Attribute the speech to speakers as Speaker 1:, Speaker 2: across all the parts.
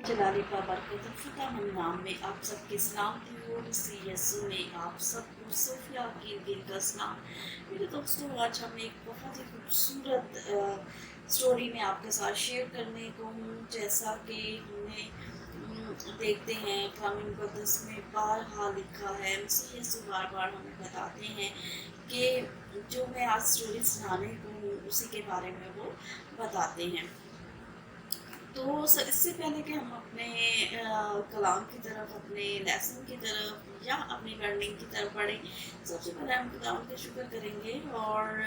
Speaker 1: जलाली का बरकत फ़तह नाम में आप सबके सलामती हो। इसी यसु में आप सबको सोफिया की दिल का सलाम। मेरे दोस्तों, आज हम एक बहुत ही खूबसूरत स्टोरी में आपके साथ शेयर करने को हूँ। जैसा कि हमने देखते हैं कलाम मुक़द्दस में बारहा लिखा है, मसीह यसु बार बार हमें बताते हैं कि जो मैं आज स्टोरी सुनाने को हूँ उसी के बारे में वो बताते हैं। तो इससे पहले कि हम अपने कलाम की तरफ, अपने लेसन की तरफ या अपनी लर्निंग की तरफ बढ़ें, सबसे पहले हम कलाम का शुक्र करेंगे और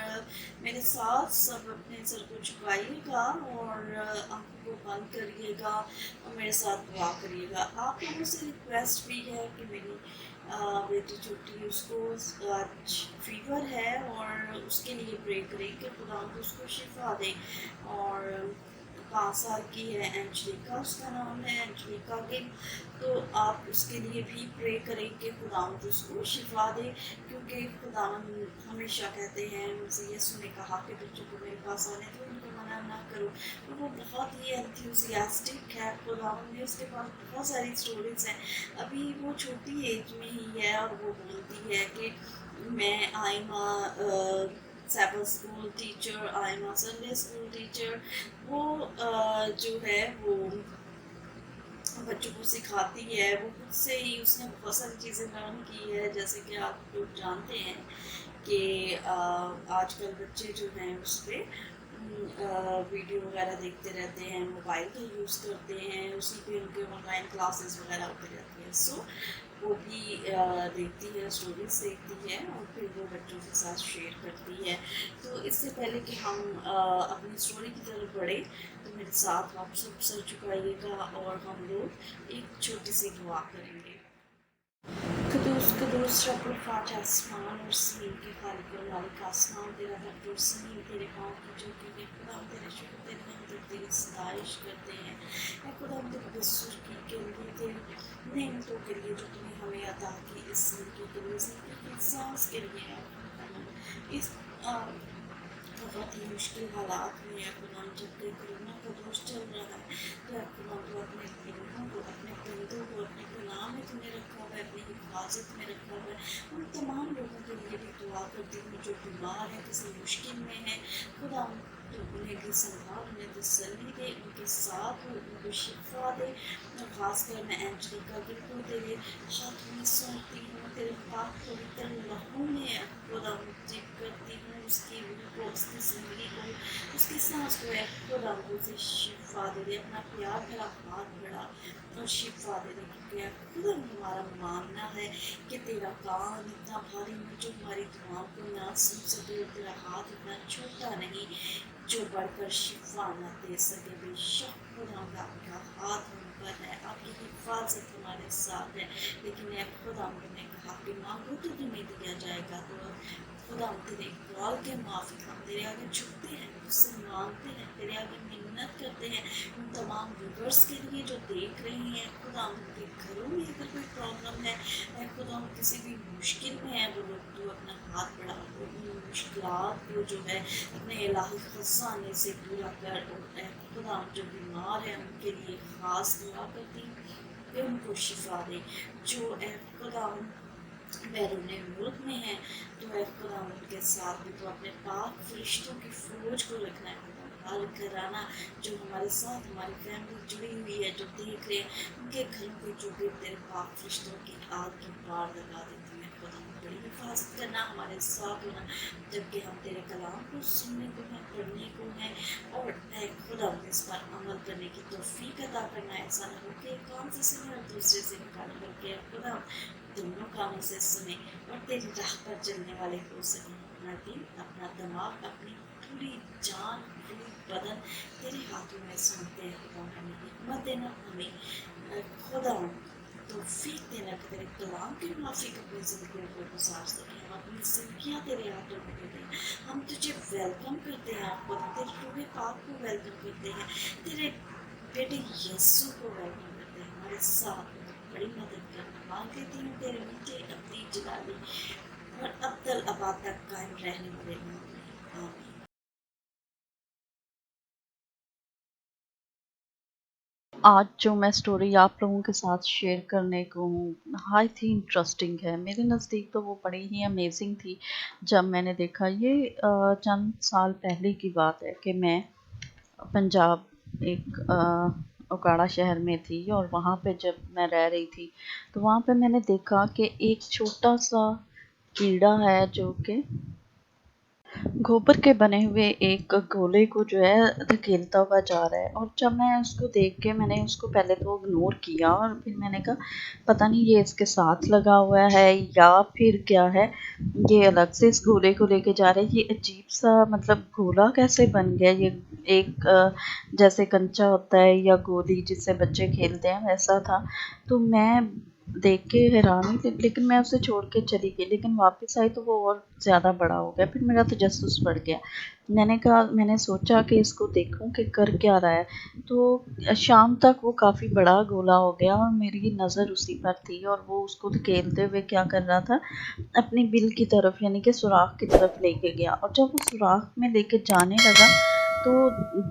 Speaker 1: मेरे साथ सब अपने सर को झुकाइएगा और आंखों को बंद करिएगा और मेरे साथ दुआ करिएगा। आप लोगों से रिक्वेस्ट भी है कि मेरी बेटी छोटी, उसको आज फीवर है और उसके लिए प्रे करें कि खुदा उसको शिफा दे। और 5 साल की है एंजलिका, उसका नाम है एंजलिका गिल। तो आप उसके लिए भी प्रे करें कि खुदावंद उसको शिफा दे, क्योंकि खुदावंद हमेशा कहते हैं, मुझे यीशु ने कहा कि बच्चों को मेरे पास आने दो, उनको मना ना करो। तो वो बहुत ही एंथुसियास्टिक है। खुदावंद ने उसके पास बहुत सारी स्टोरीज हैं। अभी वो छोटी एज में ही है और वो बोलती है कि मैं आई माँ सैबल school teacher, I am Sunday school teacher. वो जो है वो बच्चों को सिखाती है। वो खुद से ही उसने बहुत सारी चीज़ें लर्न की है। जैसे कि आप लोग जानते हैं कि आजकल बच्चे जो हैं उस पर वीडियो वगैरह देखते रहते हैं, मोबाइल का यूज़ करते हैं, उसी पे उनके ऑनलाइन क्लासेस वगैरह होती रहती हैं। सो वो भी देखती है, स्टोरीज देखती है और फिर वो बच्चों के साथ शेयर करती है। तो इससे पहले कि हम अपनी स्टोरी की तरफ बढ़े, तो मेरे साथ आप सब सर झुकाइएगा और हम लोग एक छोटी सी दुआ करेंगे। कदूस कदूस रब्बुल फातह, आसमान और ज़मीन के खालिक और मालिक। आसमान तेरा रब और ज़मीन तेरे पाँव की चौकी है। खुदा हम तेरे शुक्र, तेरे हमद, तेरी सताइश करते हैं। ऐ खुदा हम तेरे बसुर की के लिए, तेरी नेमतों के लिए जो तूने हमें अता की, इस ज़िंदगी के लिए, ज़िंदगी की सांस के लिए, इस बहुत ही मुश्किल हालात में है खुदा, जब कि कोरोना का दौर चल रहा है, तो खुदा तो अपने लोगों को, अपने बंदों को अपने गुलाम में तूने रखा हुआ है, अपनी हिफाजत में रखा हुआ है। उन तमाम लोगों के लिए भी दुआ करती हूँ जो बीमार है, किसी मुश्किल में है। खुदा तो उन्हें भी संभाल, उन्हें तसल्ली दे, उनके साथ हो, उनको शिफा दे। और ख़ासकर मैं एंजलिका गिल को तेरे हाथों में सौंपती हूँ, तेरे पाक पवित्र लहू में खुदा मुझे करती हूँ। उसकी रूह को, उसकी ज़िंदगी को, उसकी सांस को है खुदा उसे शिफा दे दे। अपना प्यार भरा हाथ बढ़ा और शिफा दे दे, क्योंकि खुदा हमारा मानना है कि तेरा काम इतना भारी है जो हमारी दुआओं को ना सुन सके, और तेरा हाथ इतना छोटा नहीं जो बढ़कर शिफा ना दे सके। बेशक खुदा आपका हाथ हम पर है, आपकी हिफाजत हमारे साथ है, लेकिन खुदा ने कहा कि मांगो तो तुम्हें दिया जाएगा। तो खुदा तेरे कॉल के माफिक हम तेरे आगे झुकते हैं, उससे मांगते हैं, तेरे आगे मिन्नत करते हैं। उन तमाम व्यूवर्स के लिए जो देख रहे हैं, खुदा उनके घरों में अगर कोई प्रॉब्लम है, खुदा किसी भी मुश्किल में है, वो लोग तो अपना हाथ बढ़ा उन मुश्किलात को जो है अपने इलाही खजाने से पूरा कर। और खुदा जो बीमार है उनके लिए खास दुआ करती हूँ कि उनको शिफा दे। जो खुदा बैरून मुल्क में है, तो खुदा उनके साथ भी तो अपने पाक फरिश्तों की फौज को रखना है, हाल कराना। जो हमारे साथ हमारी फैमिली जुड़ी हुई है, जो देख रहे हैं, उनके घरों को जो भी तेरे पाक फरिश्तों की आग की पार लगा देती है। खुदा बड़ी हिफाजत करना, हमारे साथ होना, जबकि हम तेरे कलाम को सुनने को हैं, पढ़ने को हैं, और खुदा इस पर अमल करने की तौफीक अता करना। ऐसा न हो कि एक काम से सुने और दूसरे से निकाल करके खुदा दोनों कामों से सुने और तेरी राह पर चलने वाले हो सकें। अपना दिल, अपना दिमाग, अपनी पूरी जान, पूरी बदन तेरे हाथों में सौंपते हैं। खुदा हमें हिम्मत देना, हमें खुदा तौफीक देना कि तेरे कलाम के मुताबिक अपनी ज़िंदगी को गुजार सकें। हम अपनी ज़िंदगियाँ तेरे हाथों में दे दें। हम तुझे वेलकम करते हैं, आपको तेरे रूह पाक को वेलकम करते हैं, तेरे बेटे यीशु को वेलकम करते हैं। हमारे साथ बड़ी मदद करना मांग लेती हूँ तेरे मीठे अपनी जलाली और अब्दुल आबाद तक कायम रहने वाले नाम में, आमीन।
Speaker 2: आज जो मैं स्टोरी आप लोगों के साथ शेयर करने को हूँ, नहायत ही इंटरेस्टिंग है। मेरे नज़दीक तो वो बड़ी ही अमेजिंग थी जब मैंने देखा ये। चंद साल पहले की बात है कि मैं पंजाब एक उकाड़ा शहर में थी, और वहाँ पे जब मैं रह रही थी तो वहाँ पे मैंने देखा कि एक छोटा सा कीड़ा है जो कि गोबर के बने हुए एक गोले को जो है धकेलता हुआ जा रहा है। और जब मैं उसको देख के मैंने उसको पहले तो इग्नोर किया, और फिर मैंने कहा पता नहीं ये इसके साथ लगा हुआ है या फिर क्या है, ये अलग से इस गोले को लेके जा रहा है। ये अजीब सा मतलब गोला कैसे बन गया ये, एक जैसे कंचा होता है या गोली जिससे बच्चे खेलते हैं वैसा था। तो मैं देख के हैरान हुई, लेकिन मैं उसे छोड़ के चली गई। लेकिन वापस आई तो वो और ज़्यादा बड़ा हो गया। फिर मेरा तजस्सुस बढ़ गया। मैंने सोचा कि इसको देखूं कि कर क्या रहा है। तो शाम तक वो काफ़ी बड़ा गोला हो गया और मेरी नज़र उसी पर थी, और वो उसको धकेलते हुए क्या कर रहा था, अपनी बिल की तरफ यानी कि सुराख की तरफ लेके गया। और जब वो सुराख में लेके जाने लगा तो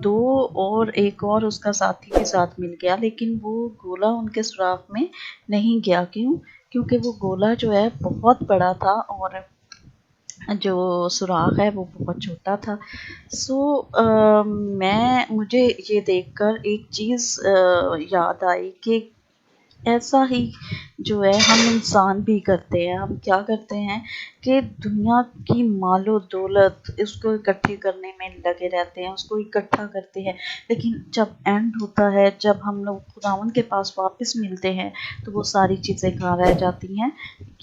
Speaker 2: दो और एक और उसका साथी भी साथ मिल गया, लेकिन वो गोला उनके सुराख में नहीं गया। क्यों? क्योंकि वो गोला जो है बहुत बड़ा था और जो सुराख है वो बहुत छोटा था। सो मुझे ये देखकर एक चीज़ याद आई कि ऐसा ही जो है हम इंसान भी करते हैं। हम क्या करते हैं कि दुनिया की मालो दौलत इसको इकट्ठी करने में लगे रहते हैं, उसको इकट्ठा करते हैं। लेकिन जब एंड होता है, जब हम लोग खुदावंद के पास वापस मिलते हैं, तो वो सारी चीज़ें कहाँ रह जाती हैं,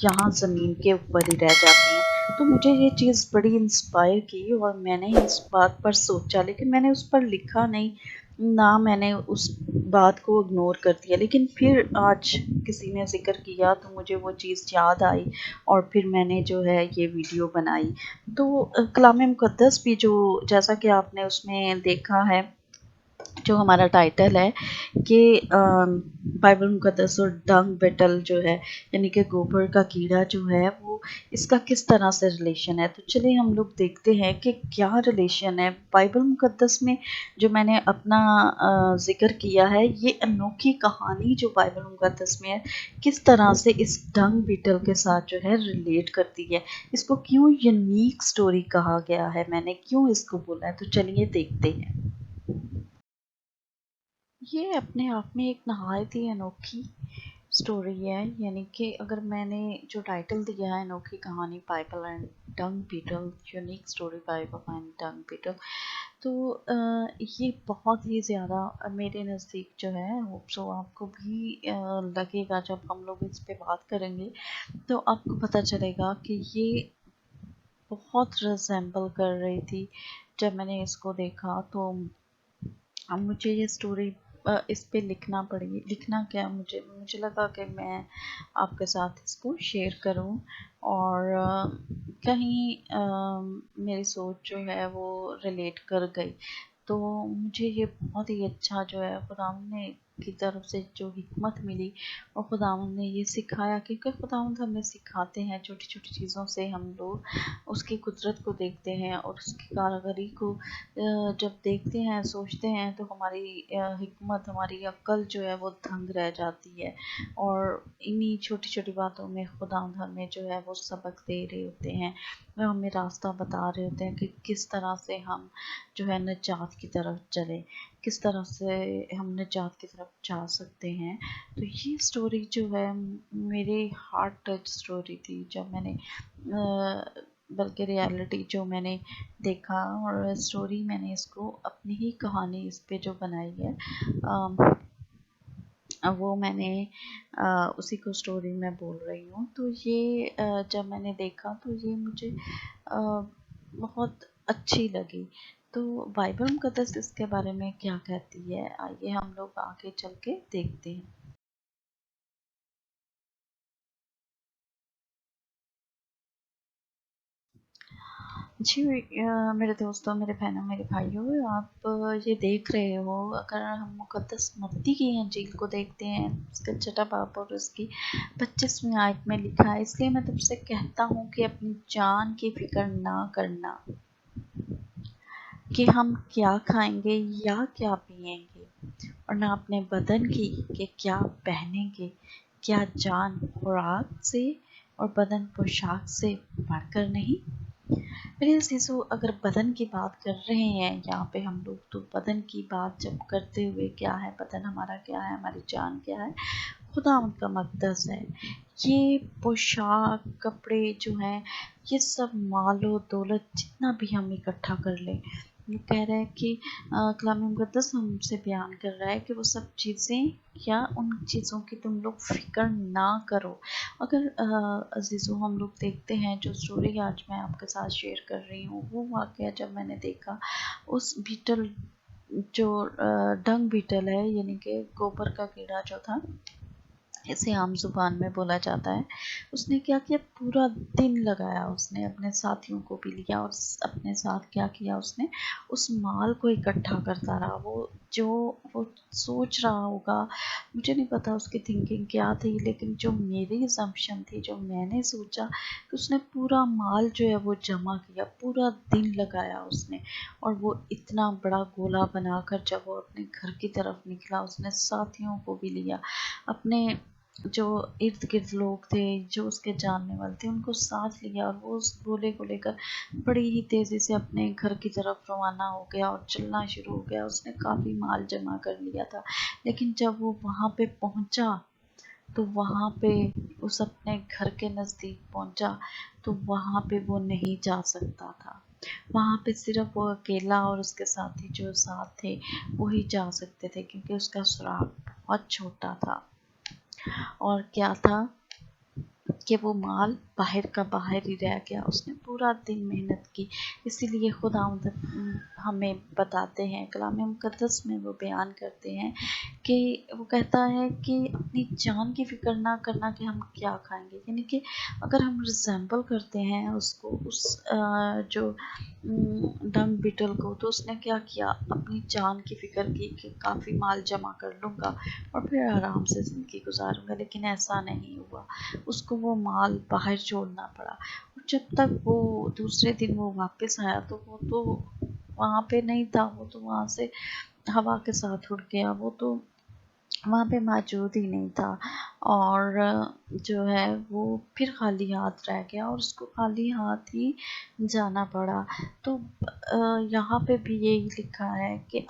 Speaker 2: यहाँ ज़मीन के ऊपर ही रह जाती हैं। तो मुझे ये चीज़ बड़ी इंस्पायर की और मैंने इस बात पर सोचा, लेकिन मैंने उस पर लिखा नहीं, ना मैंने उस बात को इग्नोर कर दिया। लेकिन फिर आज किसी ने ज़िक्र किया तो मुझे वो चीज़ याद आई, और फिर मैंने जो है ये वीडियो बनाई। तो कलाम मुक़द्दस भी जो, जैसा कि आपने उसमें देखा है, जो हमारा टाइटल है कि बाइबल मुक़द्दस और डंग बेटल जो है, यानी कि गोबर का कीड़ा जो है, वो इसका किस तरह से रिलेशन है। तो चलिए हम लोग देखते हैं कि क्या रिलेशन है बाइबल मुक़द्दस में। जो मैंने अपना ज़िक्र किया है, ये अनोखी कहानी जो बाइबल मुक़द्दस में है, किस तरह से इस डंग बीटल के साथ जो है रिलेट करती है। इसको क्यों यूनिक स्टोरी कहा गया है, मैंने क्यों इसको बोला है, तो चलिए देखते हैं। ये अपने आप में एक नहायत ही अनोखी स्टोरी है। यानी कि अगर मैंने जो टाइटल दिया है, अनोखी कहानी Bible and dung beetle, unique story Bible and dung beetle, तो ये बहुत ही ज़्यादा मेरे नज़दीक जो है, होप सो आपको भी लगेगा, जब हम लोग इस पे बात करेंगे तो आपको पता चलेगा कि ये बहुत रिजेंबल कर रही थी। जब मैंने इसको देखा तो अब मुझे ये स्टोरी इस पे लिखना पड़ी। लिखना क्या, मुझे मुझे लगा कि मैं आपके साथ इसको शेयर करूं, और कहीं मेरी सोच जो है वो रिलेट कर गई। तो मुझे ये बहुत ही अच्छा जो है खुदावंद ने की तरफ से जो हिकमत मिली, और खुदावंद ने ये सिखाया, क्योंकि खुदावंद हमें सिखाते हैं छोटी छोटी चीज़ों से। हम लोग उसकी कुदरत को देखते हैं और उसकी कारीगरी को जब देखते हैं, सोचते हैं, तो हमारी हिकमत, हमारी अक्ल जो है वो दंग रह जाती है। और इन्हीं छोटी छोटी बातों में खुदावंद हमें जो है वो सबक दे रहे होते हैं, वो हमें रास्ता बता रहे होते हैं कि किस तरह से हम जो है निजात की तरफ चले, किस तरह से हम निजात की तरफ जा सकते हैं। तो ये स्टोरी जो है मेरे हार्ट टच स्टोरी थी। जब मैंने बल्कि रियलिटी जो मैंने देखा, और स्टोरी मैंने इसको अपनी ही कहानी इस पे जो बनाई है, वो मैंने उसी को स्टोरी में बोल रही हूँ। तो ये जब मैंने देखा तो ये मुझे बहुत अच्छी लगी। तो बाइबल मुक़द्दस इसके बारे में क्या कहती है, आइए हम लोग आगे चल के देखते हैं। जी, मेरे दोस्तों, मेरे बहनों, मेरे भाइयों, आप ये देख रहे हो, अगर हम मुक़द्दस मत्ती की इंजील को देखते हैं, उसका छठा बाब और उसकी 25वीं आयत में लिखा है, इसलिए मैं तुमसे कहता हूँ कि अपनी जान की फ़िक्र ना करना कि हम क्या खाएंगे या क्या पिएंगे, और ना अपने बदन की कि क्या पहनेंगे, क्या जान खुराक से और बदन पोशाक से बढ़कर नहीं। मेरे अजीजों, अगर बदन की बात कर रहे हैं यहाँ पे हम लोग, तो बदन की बात जब करते हुए क्या है, बदन हमारा क्या है, हमारी जान क्या है, खुदा उनका मक़दस है। ये पोशाक कपड़े जो हैं, ये सब मालो दौलत जितना भी हम इकट्ठा कर लें, ये कह रहा है कि कलाम मुक़द्दस हमसे बयान कर रहा है कि वो सब चीज़ें या उन चीज़ों की तुम लोग फ़िक्र ना करो। अगर अजीज़ों हम लोग देखते हैं, जो स्टोरी आज मैं आपके साथ शेयर कर रही हूँ, वो वाक़या जब मैंने देखा, उस बीटल जो डंग बीटल है, यानी कि गोबर का कीड़ा जो था, इसे आम ज़ुबान में बोला जाता है, उसने क्या किया, पूरा दिन लगाया, उसने अपने साथियों को भी लिया और अपने साथ क्या किया, उसने उस माल को इकट्ठा करता रहा। वो सोच रहा होगा, मुझे नहीं पता उसकी थिंकिंग क्या थी, लेकिन जो मेरी असम्पशन थी, जो मैंने सोचा कि उसने पूरा माल जो है वो जमा किया, पूरा दिन लगाया उसने, और वो इतना बड़ा गोला बनाकर जब वो अपने घर की तरफ निकला, उसने साथियों को भी लिया, अपने जो इर्द गिर्द लोग थे, जो उसके जानने वाले थे, उनको साथ लिया, और वो उस गोले को लेकर बड़ी ही तेज़ी से अपने घर की तरफ रवाना हो गया और चलना शुरू हो गया। उसने काफ़ी माल जमा कर लिया था, लेकिन जब वो वहाँ पे पहुँचा, तो वहाँ पे उस अपने घर के नज़दीक पहुँचा, तो वहाँ पे वो नहीं जा सकता था। वहाँ पे सिर्फ वो अकेला और उसके साथी जो साथ थे, वो ही जा सकते थे, क्योंकि उसका सुराग बहुत छोटा था। और क्या था कि वो माल बाहर का बाहर ही रह गया। उसने पूरा दिन मेहनत की, इसीलिए खुदा हमें बताते हैं, कलाम मुक़द्दस में वो बयान करते हैं कि वो कहता है कि अपनी जान की फ़िक्र ना करना कि हम क्या खाएंगे। यानी कि अगर हम रिजेंबल करते हैं उसको, उस जो डंग बीटल को, तो उसने क्या किया, अपनी जान की फ़िक्र की कि काफ़ी माल जमा कर लूँगा और फिर आराम से ज़िंदगी गुजारूँगा, लेकिन ऐसा नहीं हुआ। उसको वो माल बाहर छोड़ना पड़ा, और जब तक वो दूसरे दिन वो वापस आया, तो वो तो वहाँ पे नहीं था, वो तो वहाँ से हवा के साथ उड़ गया, वो तो वहाँ पे मौजूद ही नहीं था। और जो है वो फिर खाली हाथ रह गया, और उसको खाली हाथ ही जाना पड़ा। तो यहाँ पे भी यही लिखा है कि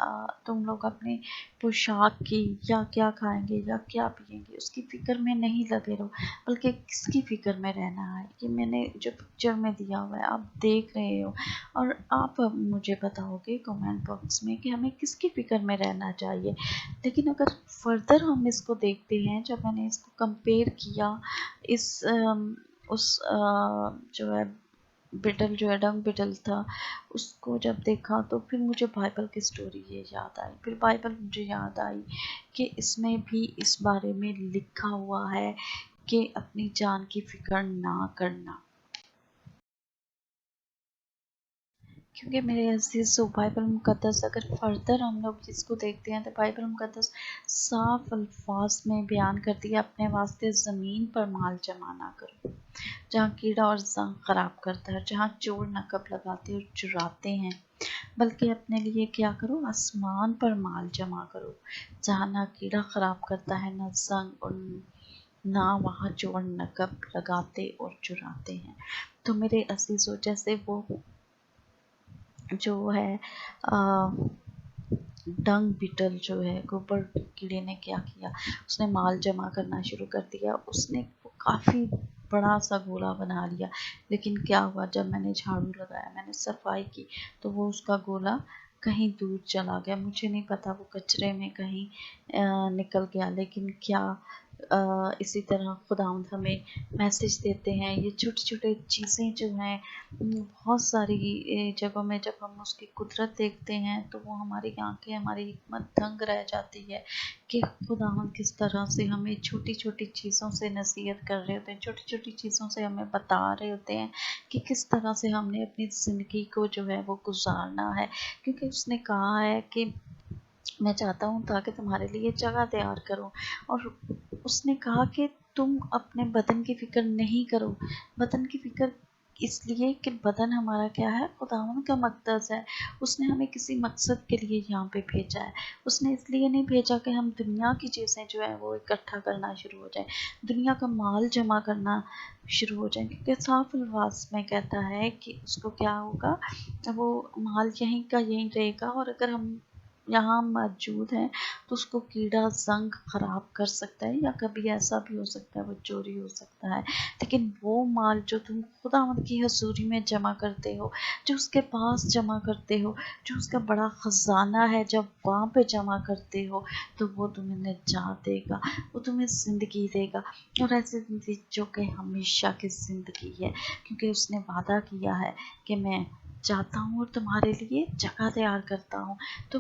Speaker 2: तुम लोग अपनी पोशाक की, या क्या खाएंगे या क्या पिएंगे, उसकी फ़िक्र में नहीं लगे रहो, बल्कि किसकी फ़िक्र में रहना है। ये मैंने जो पिक्चर में दिया हुआ है आप देख रहे हो, और आप अब मुझे बताओगे कमेंट बॉक्स में कि हमें किसकी फ़िक्र में रहना चाहिए। लेकिन अगर फर्दर हम इसको देखते हैं, जब मैंने इसको कंपेयर किया इस उस जो है बिटल, जो है डंग बिटल था, उसको जब देखा, तो फिर मुझे बाइबल की स्टोरी ये याद आई। फिर बाइबल मुझे याद आई कि इसमें भी इस बारे में लिखा हुआ है कि अपनी जान की फ़िक्र ना करना। क्योंकि मेरे अज़ीज़ों, बाइबल मुक़द्दस अगर फर्दर हम लोग इसको देखते हैं, तो बाइबल मुक़द्दस साफ अल्फाज में बयान करती है, अपने वास्ते ज़मीन पर माल जमा ना करो, जहाँ कीड़ा और ज़ंग ख़राब करता है, जहाँ चोर नकब लगाते और चुराते हैं, बल्कि अपने लिए क्या करो, आसमान पर माल जमा करो, जहाँ ना कीड़ा ख़राब करता है, ना ज़ंग, और ना वहाँ चोर नकब लगाते और चुराते हैं। तो मेरे अज़ीज़ों, जैसे वो जो है डंग बीटल जो है, गोबर कीड़े ने क्या किया, उसने माल जमा करना शुरू कर दिया। उसने काफ़ी बड़ा सा गोला बना लिया, लेकिन क्या हुआ, जब मैंने झाड़ू लगाया, मैंने सफाई की, तो वो उसका गोला कहीं दूर चला गया। मुझे नहीं पता, वो कचरे में कहीं निकल गया। लेकिन क्या इसी तरह खुदावंद हमें मैसेज देते हैं। ये छोटी छोटी चीज़ें जो हैं, बहुत सारी जगहों में जब हम उसकी कुदरत देखते हैं, तो वो हमारी आंखें, हमारी हिम्मत दंग रह जाती है कि खुदावंद किस तरह से हमें छोटी छोटी चीज़ों से नसीहत कर रहे होते हैं, छोटी छोटी चीज़ों से हमें बता रहे होते हैं कि किस तरह से हमने अपनी ज़िंदगी को जो है वो गुजारना है। क्योंकि उसने कहा है कि मैं चाहता हूँ ताकि तुम्हारे लिए जगह तैयार करूँ, और उसने कहा कि तुम अपने बदन की फ़िक्र नहीं करो। बदन की फ़िक्र اس لیے کہ بدن ہمارا کیا ہے، خداوند کا مقدس ہے، اس نے ہمیں کسی مقصد کے لیے یہاں پہ بھیجا ہے۔ اس نے اس لیے نہیں بھیجا کہ ہم دنیا کی چیزیں جو ہے وہ اکٹھا کرنا شروع ہو جائیں، دنیا کا مال جمع کرنا شروع ہو جائیں، کیونکہ صاف الفاظ میں کہتا ہے کہ اس کو کیا ہوگا، وہ مال یہیں کا یہیں رہے گا، اور اگر ہم یہاں موجود ہیں تو اس کو کیڑا زنگ خراب کر سکتا ہے، یا کبھی ایسا بھی ہو سکتا ہے وہ چوری ہو سکتا ہے۔ لیکن وہ مال جو تم خداوند کی حضوری میں جمع کرتے ہو، جو اس کے پاس جمع کرتے ہو، جو اس کا بڑا خزانہ ہے، جب وہاں پہ جمع کرتے ہو تو وہ تمہیں نجات دے گا، وہ تمہیں زندگی دے گا، اور ایسی زندگی جو کہ ہمیشہ کی زندگی ہے، کیونکہ اس نے وعدہ کیا ہے کہ میں جاتا ہوں اور تمہارے لیے جگہ تیار کرتا ہوں۔ تو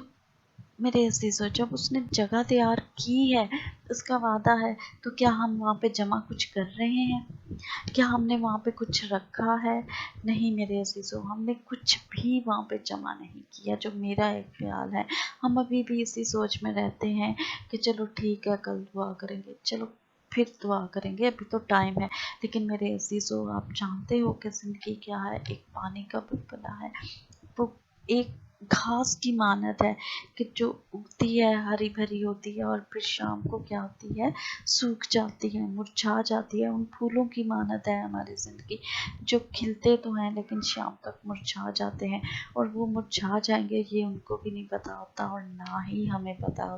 Speaker 2: میرے عزیزو، جب اس نے جگہ تیار کی ہے، اس کا وعدہ ہے، تو کیا ہم وہاں پہ جمع کچھ کر رہے ہیں؟ کیا ہم نے وہاں پہ کچھ رکھا ہے؟ نہیں میرے عزیزو، ہم نے کچھ بھی وہاں پہ جمع نہیں کیا، جو میرا ایک خیال ہے۔ ہم ابھی بھی اسی سوچ میں رہتے ہیں کہ چلو ٹھیک ہے، کل دعا کریں گے، چلو پھر دعا کریں گے، ابھی تو ٹائم ہے۔ لیکن میرے عزیزو، آپ جانتے ہو کہ زندگی کیا ہے؟ ایک پانی کا بلبلہ ہے، وہ ایک گھاس کی مانند ہے کہ جو اگتی ہے، ہری بھری ہوتی ہے، اور پھر شام کو کیا ہوتی ہے، سوکھ جاتی ہے، مرجھا جاتی ہے۔ ان پھولوں کی مانند ہے ہماری زندگی، جو کھلتے تو ہیں لیکن شام تک مرجھا جاتے ہیں، اور وہ مرجھا جائیں گے یہ ان کو بھی نہیں پتا ہوتا، اور نہ ہی ہمیں پتا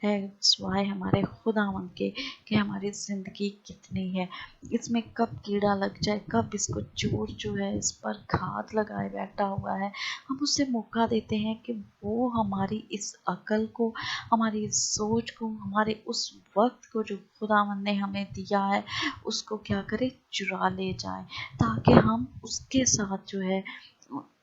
Speaker 2: ہے، سوائے ہمارے خداوند کے، کہ ہماری زندگی کتنی ہے، اس میں کب کیڑا لگ جائے، کب اس کو چور جو ہے اس پر گھات لگائے بیٹھا ہوا ہے۔ ہم اس سے موقع دیتے ہیں کہ وہ ہماری اس عقل کو، ہماری اس سوچ کو، ہمارے اس وقت کو جو خداوند نے ہمیں دیا ہے، اس کو کیا کرے، چرا لے جائے، تاکہ ہم اس کے ساتھ جو ہے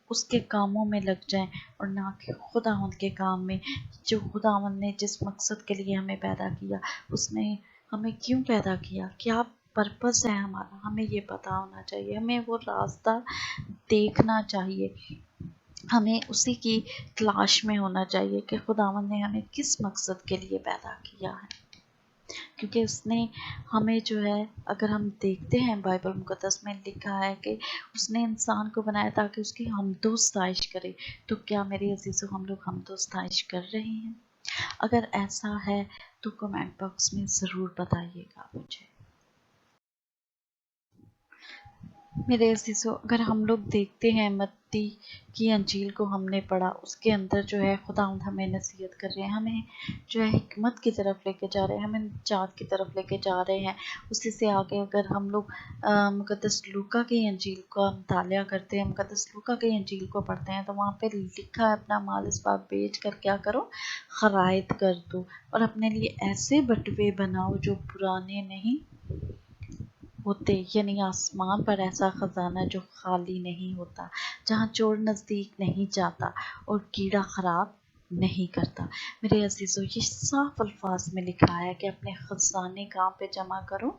Speaker 2: اس کے کاموں میں لگ جائیں، اور نہ کہ خداوند کے کام میں، جو خداوند نے جس مقصد کے لیے ہمیں پیدا کیا، اس نے ہمیں کیوں پیدا کیا، کیا پرپس ہے ہمارا، ہمیں یہ پتا ہونا چاہیے، ہمیں وہ راستہ دیکھنا چاہیے، ہمیں اسی کی تلاش میں ہونا چاہیے کہ خداوند نے ہمیں کس مقصد کے لیے پیدا کیا ہے۔ کیونکہ اس نے ہمیں جو ہے، اگر ہم دیکھتے ہیں بائبل مقدس میں لکھا ہے کہ اس نے انسان کو بنایا تاکہ اس کی حمد و ستائش کرے، تو کیا میرے عزیزو ہم لوگ حمد و ستائش کر رہے ہیں؟ اگر ایسا ہے تو کمنٹ باکس میں ضرور بتائیے گا مجھے۔ میرے عزیزو، اگر ہم لوگ دیکھتے ہیں متی کی انجیل کو ہم نے پڑھا، اس کے اندر جو ہے خداوند ہمیں نصیحت کر رہے ہیں، ہمیں جو ہے حکمت کی طرف لے کے جا رہے ہیں، ہمیں نجات کی طرف لے کے جا رہے ہیں۔ اسی سے آگے اگر ہم لوگ مقدس لوکا کی انجیل کا مطالعہ کرتے ہیں، مقدس لوکا کی انجیل کو پڑھتے ہیں، تو وہاں پہ لکھا ہے، اپنا مال اسباب بیچ کر کیا کرو، خرائط کر دو، اور اپنے لیے ایسے بٹوے بناؤ جو پرانے نہیں ہوتے، یعنی آسمان پر ایسا خزانہ جو خالی نہیں ہوتا، جہاں چور نزدیک نہیں جاتا اور کیڑا خراب نہیں کرتا۔ میرے عزیزو، یہ صاف الفاظ میں لکھا ہے کہ اپنے خزانے کہاں پہ جمع کرو،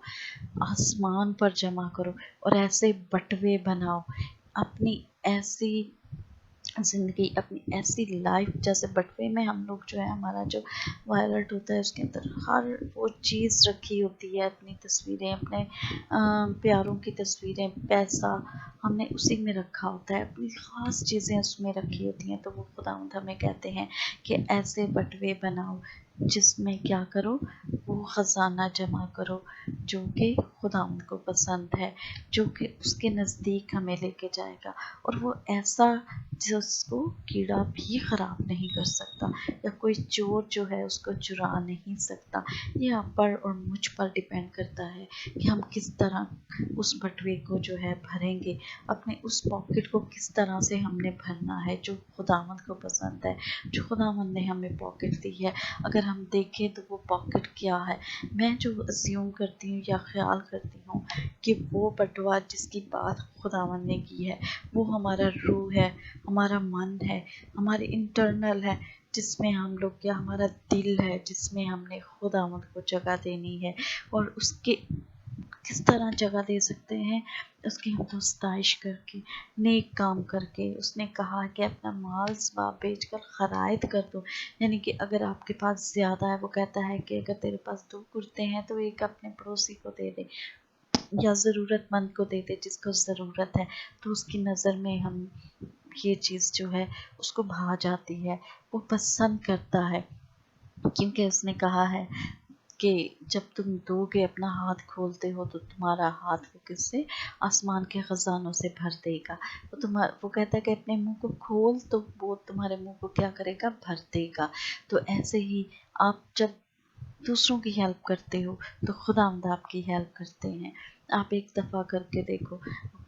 Speaker 2: آسمان پر جمع کرو، اور ایسے بٹوے بناؤ، اپنی ایسی زندگی، اپنی ایسی لائف، جیسے بٹوے میں ہم لوگ جو ہے، ہمارا جو وائلٹ ہوتا ہے اس کے اندر ہر وہ چیز رکھی ہوتی ہے، اپنی تصویریں، اپنے پیاروں کی تصویریں، پیسہ ہم نے اسی میں رکھا ہوتا ہے، اپنی خاص چیزیں اس میں رکھی ہوتی ہیں۔ تو وہ خداوند ہمیں کہتے ہیں کہ ایسے بٹوے بناؤ جس میں کیا کرو، وہ خزانہ جمع کرو جو کہ خداوند کو پسند ہے، جو کہ اس کے نزدیک ہمیں لے کے جائے گا، اور وہ ایسا جس کو کیڑا بھی خراب نہیں کر سکتا، یا کوئی چور جو ہے اس کو چرا نہیں سکتا۔ یہ آپ پر اور مجھ پر ڈیپینڈ کرتا ہے کہ ہم کس طرح اس بٹوے کو جو ہے بھریں گے، اپنے اس پاکٹ کو کس طرح سے ہم نے بھرنا ہے، جو خداوند کو پسند ہے، جو خداوند نے ہمیں پاکٹ دی ہے۔ اگر ہم دیکھیں تو وہ پاکٹ کیا ہے، میں جو اسیوم کرتی ہوں یا خیال کرتی ہوں کہ وہ بٹوا جس کی بات خداوند نے کی ہے، وہ ہمارا روح ہے، ہمارا من ہے، ہمارے انٹرنل ہے، جس میں ہم لوگ کیا، ہمارا دل ہے، جس میں ہم نے خداوند کو جگہ دینی ہے، اور اس کے کس طرح جگہ دے سکتے ہیں، اس کی ہم تو ستائش کر کے، نیک کام کر کے۔ اس نے کہا کہ اپنا مال اسباب بیچ کر خرائط کر دو، یعنی کہ اگر آپ کے پاس زیادہ ہے، وہ کہتا ہے کہ اگر تیرے پاس 2 کرتے ہیں تو ایک اپنے پڑوسی کو دے دے، या ज़रूरतमंद को दे दे जिसको ज़रूरत है, तो उसकी नज़र में हम ये चीज़ जो है उसको भा जाती है, वो पसंद करता है। क्योंकि उसने कहा है कि जब तुम दोगे, अपना हाथ खोलते हो, तो तुम्हारा हाथ वो किससे, आसमान के ख़ज़ानों से भर देगा। वो कहता है कि अपने मुंह को खोल, तो वो तुम्हारे मुंह को क्या करेगा, भर देगा। तो ऐसे ही आप जब दूसरों की हेल्प करते हो तो खुदावंद आपकी हेल्प करते हैं। आप एक दफ़ा करके देखो,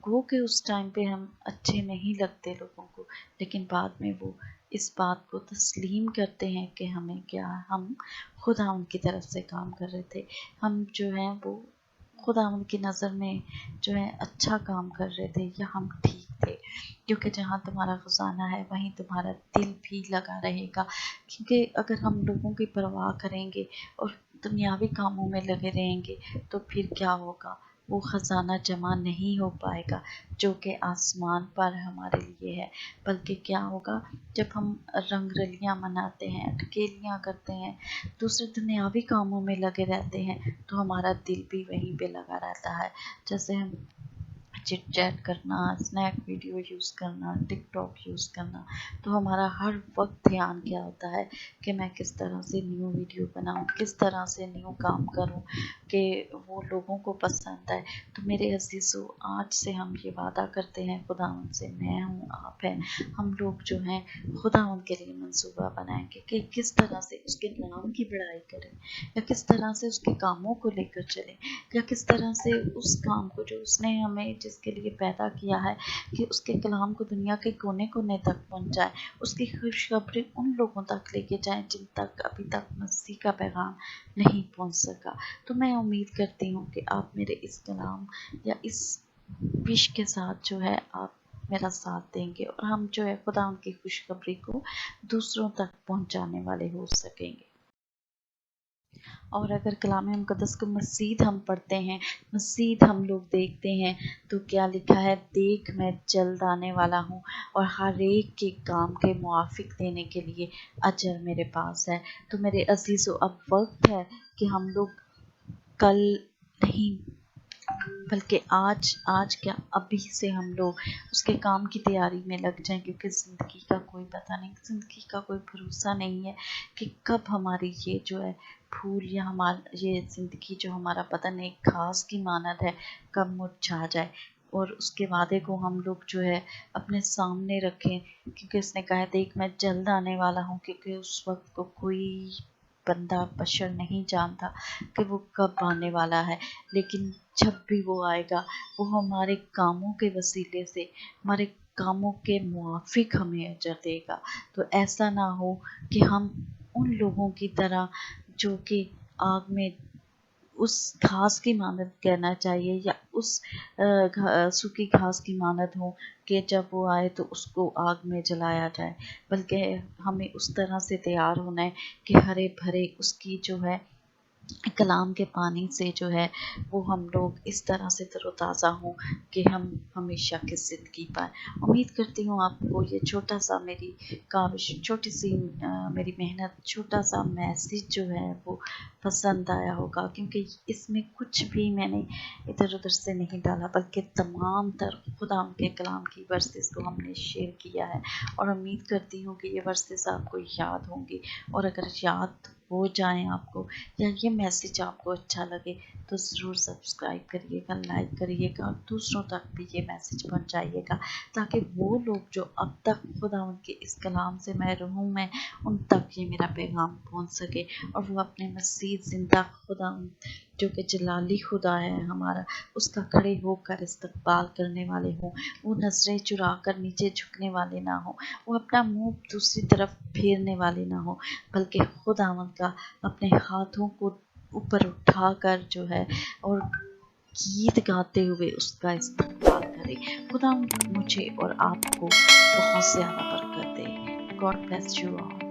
Speaker 2: गो के उस टाइम पे हम अच्छे नहीं लगते लोगों को, लेकिन बाद में वो इस बात को तस्लीम करते हैं कि हमें क्या, हम खुदावंद की तरफ से काम कर रहे थे, हम जो हैं वो खुदावंद की नज़र में जो है अच्छा काम कर रहे थे, या हम ठीक थे। क्योंकि जहाँ तुम्हारा खजाना है वहीं तुम्हारा दिल भी लगा रहेगा। क्योंकि अगर हम लोगों की परवाह करेंगे और दुनियावी कामों में लगे रहेंगे, तो फिर क्या होगा, वो खजाना जमा नहीं हो पाएगा जो कि आसमान पर हमारे लिए है। बल्कि क्या होगा, जब हम रंग रलियाँ मनाते हैं, अटकेलियाँ करते हैं, दूसरे दुनियावी कामों में लगे रहते हैं, तो हमारा दिल भी वहीं पे लगा रहता है। जैसे हम चिट चैट करना, स्नैक वीडियो यूज़ करना, टिकटॉक यूज़ करना, तो हमारा हर वक्त ध्यान क्या होता है कि मैं किस तरह से न्यू वीडियो बनाऊं, किस तरह से न्यू काम करूं कि वो लोगों को पसंद आए। तो मेरे अजीज़ों, आज से हम ये वादा करते हैं खुदावंद से, मैं हूँ, आप हैं, हम लोग जो हैं खुदावंद के लिए मंसूबा बनाएंगे कि किस तरह से उसके नाम की बड़ाई करें, या किस तरह से उसके कामों को लेकर चलें, या किस तरह से उस काम को जो उसने हमें जिसके लिए पैदा किया है, कि उसके कलाम को दुनिया के कोने कोने तक पहुंचाए, उसकी खुशखबरी उन लोगों तक लेके जाएं जिन तक अभी तक मसीह का पैगाम नहीं पहुंच सका। तो मैं उम्मीद करती हूँ कि आप मेरे इस कलाम या इस विश के साथ जो है आप मेरा साथ देंगे, और हम जो है खुदा उनकी खुशखबरी को दूसरों तक पहुंचाने वाले हो सकेंगे। और अगर कलाम मुक़द्दस को मज़ीद हम पढ़ते हैं, मज़ीद हम लोग देखते हैं, तो क्या लिखा है, देख मैं जल्द आने वाला हूँ और हर एक के काम के मुआफ़िक देने के लिए अजर मेरे पास है। तो मेरे अज़ीज़ों, अब वक्त है कि हम लोग कल नहीं, बल्कि आज क्या, अभी से हम लोग उसके काम की तैयारी में लग जाएं। क्योंकि ज़िंदगी का कोई पता नहीं, ज़िंदगी का कोई भरोसा नहीं है कि कब हमारी ये जो है फूल, या हमारा ये ज़िंदगी जो हमारा पता नहीं घास की मानद है, कब मुरझा जाए। और उसके वादे को हम लोग जो है अपने सामने रखें, क्योंकि उसने कहा है, देख मैं जल्द आने वाला हूँ। क्योंकि उस वक्त को कोई बंदा बशर नहीं जानता कि वो कब आने वाला है, लेकिन जब भी वो आएगा, वो हमारे कामों के वसीले से, हमारे कामों के मुआफिक हमें अजर देगा। तो ऐसा ना हो कि हम उन लोगों की तरह जो कि आग में उस घास की मानद कहना चाहिए, या उस सूखी घास की मानद हो कि जब वो आए तो उसको आग में जलाया जाए। बल्कि हमें उस तरह से तैयार होना है कि हरे भरे उसकी जो है कलाम के पानी से जो है वो हम लोग इस तरह से तरोताज़ा हों कि हम हमेशा की ज़िंदगी पाएँ। उम्मीद करती हूँ आपको ये छोटा सा मेरी काविश, छोटी सी मेरी मेहनत, छोटा सा मैसेज जो है वो पसंद आया होगा। क्योंकि इसमें कुछ भी मैंने इधर उधर से नहीं डाला, बल्कि तमाम तर खुदा के कलाम की वर्सेस को हमने शेयर किया है। और उम्मीद करती हूँ कि ये वर्सेस आपको याद होंगी, और अगर याद हो जाएं आपको, या ये मैसेज आपको अच्छा लगे, तो ज़रूर सब्सक्राइब करिएगा, लाइक करिएगा, और दूसरों तक भी ये मैसेज पहुंचाइएगा, ताकि वो लोग जो अब तक खुदा उनके इस कलाम से महरूम हूँ मैं, उन तक ये मेरा पैगाम पहुंच सके, और वो अपने मसीह ज़िंदा खुदा जो कि जलाली खुदा है हमारा, उसका खड़े होकर इस्तकबाल करने वाले हों। वो नज़रें चुरा कर नीचे झुकने वाले ना हो, वो अपना मुंह दूसरी तरफ फेरने वाले ना हो, बल्कि खुदावंद का अपने हाथों को ऊपर उठाकर जो है और गीत गाते हुए उसका इस्तकबाल करें। खुदा मुझे और आपको बहुत ज़्यादा बरकत दे। God bless you all.